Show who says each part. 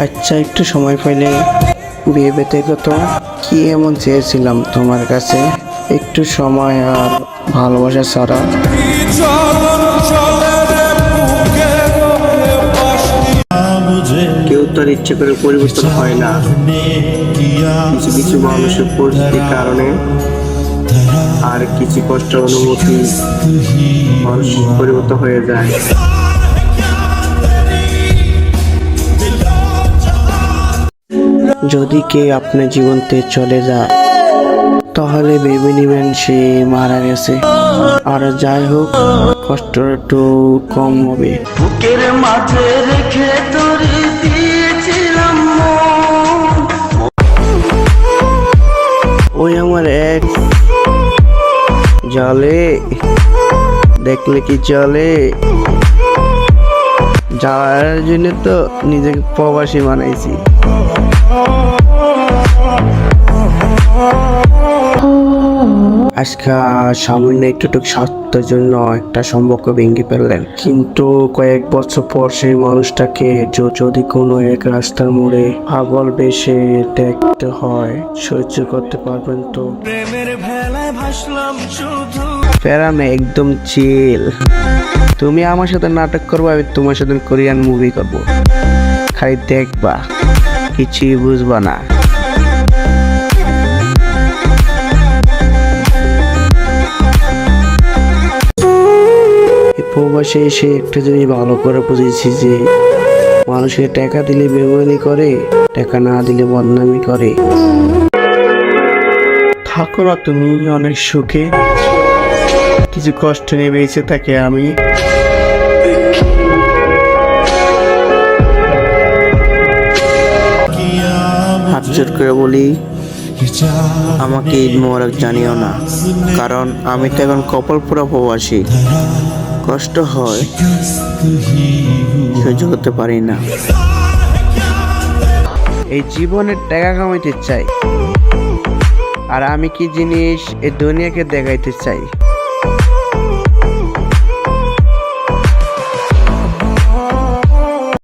Speaker 1: আচ্ছা, একটু সময় পাইলে ভেবে দেখো তো, কি এমন চেয়েছিলাম তোমার কাছে? একটু সময় আর ভালোবাসা ছাড়া। কেউ তো আর ইচ্ছে করে পরিবর্তন হয় না, কিছু কিছু মানুষের পরিস্থিতির কারণে আর কিছু কষ্ট অনুভূতি মানুষ পরিবর্তন হয়ে যায়। যদি কে আপনার জীবন থেকে চলে যায়, তাহলে ভেবে নেবেন সে মারা গেছে। আর যাই হোক, কষ্ট একটু কম হবে। বুকের মাঝে রেখে তোরে দিয়েছিলাম মন। ওই আমার এক জলে দেখলে কি চলে, যাওয়ার জন্য তো নিজেকে প্রবাসী বানাইছি। আজকে সামান্য একটুটুক স্বার্থের জন্য একটা সম্পর্ক ভেঙে ফেললেন, কিন্তু কয়েক বছর পর সেই মানুষটাকে যদি কোনো এক রাস্তার মোড়ে পাগল বেশে দেখতে হয়, সহ্য করতে পারবেন তো? প্রেমের ভেলায় ভাসলাম শুধু, প্যারামে একদম চিল। তুমি আমার সাথে নাটক করবো, আমি তোমার সাথে কোরিয়ান মুভি করবো, খালি দেখবা, কিছুই বুঝবা না। প্রবাসে এসে একটা জিনিস ভালো করে বুঝেছি যে মানুষের টাকা দিলে বেমানি করে, টাকা না দিলে বদনামি করে। থাকো না তুমি অনেক সুখে, কিছু কষ্ট নিয়ে বেঁচে থাকে আমি। হাত জোর করে বলি, আমাকে ঈদ মোবারক জানিও না, কারণ আমি তো এখন কপালপুরা প্রবাসী। কষ্ট হয়, সহ্য করতে পারি না। এই জীবনে টাকা কামাইতে চাই, আর আমি কি জিনিস এই দুনিয়াকে দেখাইতে চাই।